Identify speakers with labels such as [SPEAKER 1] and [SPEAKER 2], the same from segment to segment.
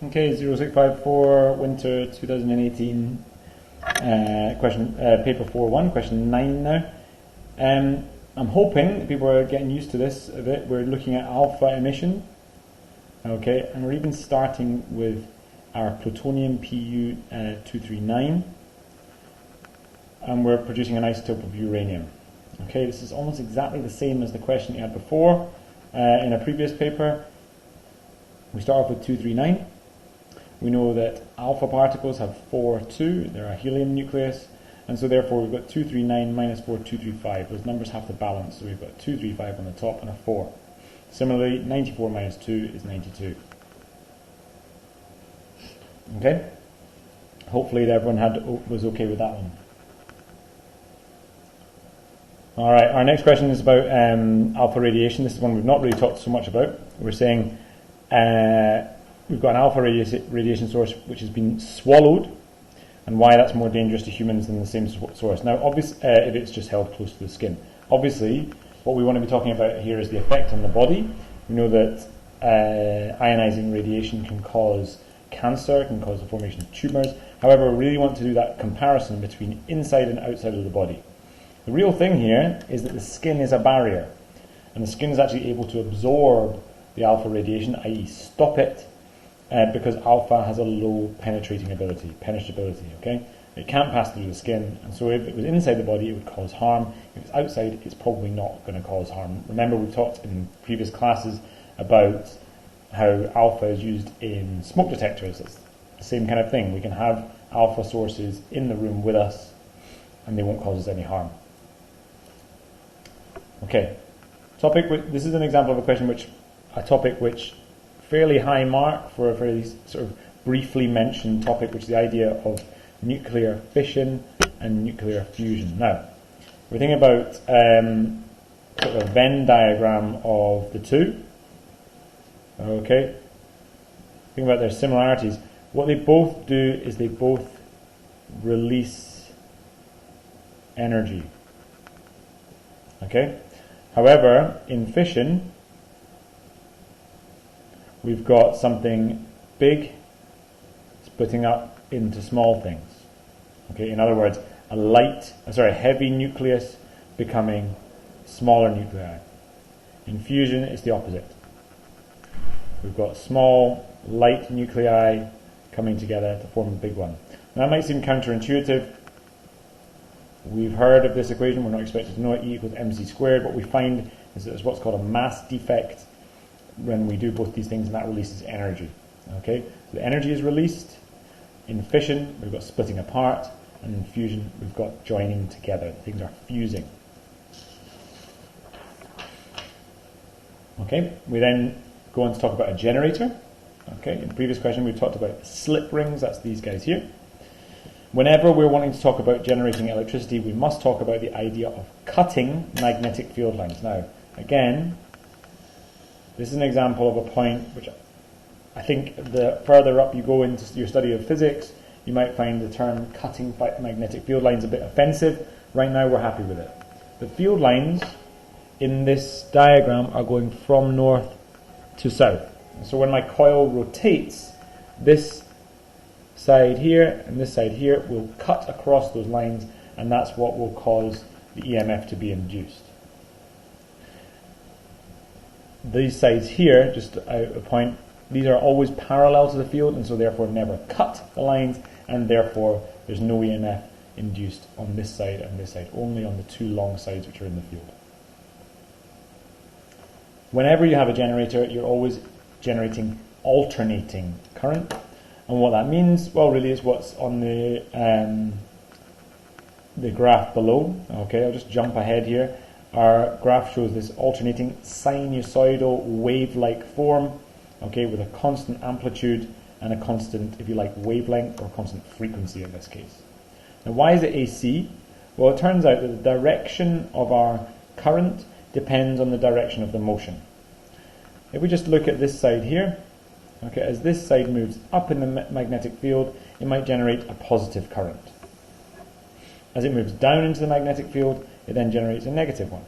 [SPEAKER 1] Okay, 0654 winter 2018 question, paper 4.1, question 9 now. I'm hoping that people are getting used to this a bit. We're looking at alpha emission, okay, and we're even starting with our plutonium Pu 239, and we're producing an isotope of uranium. Okay, this is almost exactly the same as the question you had before in a previous paper. We start off with 239. We know that alpha particles have 4, 2. They're a helium nucleus. And so therefore we've got 239 minus 4, 235. Those numbers have to balance. So we've got 235 on the top and a 4. Similarly, 94 minus 2 is 92. Okay? Hopefully everyone was okay with that one. Alright, our next question is about alpha radiation. This is one we've not really talked so much about. We're saying we've got an alpha radiation source which has been swallowed, and why that's more dangerous to humans than the same source. Now, obviously, if it's just held close to the skin. Obviously, what we want to be talking about here is the effect on the body. We know that ionizing radiation can cause cancer, can cause the formation of tumours. However, we really want to do that comparison between inside and outside of the body. The real thing here is that the skin is a barrier, and the skin is actually able to absorb the alpha radiation, i.e. stop it, because alpha has a low penetrability, okay? It can't pass through the skin, and so if it was inside the body, it would cause harm. If it's outside, it's probably not going to cause harm. Remember, we've talked in previous classes about how alpha is used in smoke detectors. It's the same kind of thing. We can have alpha sources in the room with us, and they won't cause us any harm. Okay, this is an example of a topic which fairly high mark for a fairly sort of briefly mentioned topic, which is the idea of nuclear fission and nuclear fusion. Now, we're thinking about sort of a Venn diagram of the two. Okay, think about their similarities. What they both do is they both release energy. Okay, however, in fission, we've got something big splitting up into small things. Okay, in other words, a heavy nucleus becoming smaller nuclei. In fusion, it's the opposite. We've got small, light nuclei coming together to form a big one. Now, that might seem counterintuitive. We've heard of this equation. We're not expected to know it. E equals mc squared. What we find is that there's what's called a mass defect when we do both these things, and that releases energy. Okay, so the energy is released. In fission, we've got splitting apart, and in fusion, we've got joining together. Things are fusing. Okay, we then go on to talk about a generator. Okay, in the previous question, we talked about slip rings. That's these guys here. Whenever we're wanting to talk about generating electricity, we must talk about the idea of cutting magnetic field lines. Now, again, this is an example of a point which I think the further up you go into your study of physics, you might find the term cutting magnetic field lines a bit offensive. Right now we're happy with it. The field lines in this diagram are going from north to south. So when my coil rotates, this side here and this side here will cut across those lines, and that's what will cause the EMF to be induced. These sides here, just a point, these are always parallel to the field, and so therefore never cut the lines, and therefore there's no EMF induced on this side and this side, only on the two long sides which are in the field. Whenever you have a generator, you're always generating alternating current, and what that means, well, really is what's on the graph below. Okay, I'll just jump ahead here. Our graph shows this alternating sinusoidal wave-like form, okay, with a constant amplitude and a constant, if you like, wavelength, or constant frequency in this case. Now, why is it AC? Well, it turns out that the direction of our current depends on the direction of the motion. If we just look at this side here, okay, as this side moves up in the magnetic field, it might generate a positive current. As it moves down into the magnetic field, it then generates a negative one.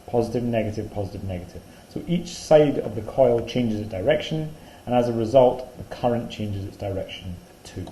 [SPEAKER 1] Positive, negative, positive, negative. So each side of the coil changes its direction, and as a result, the current changes its direction too.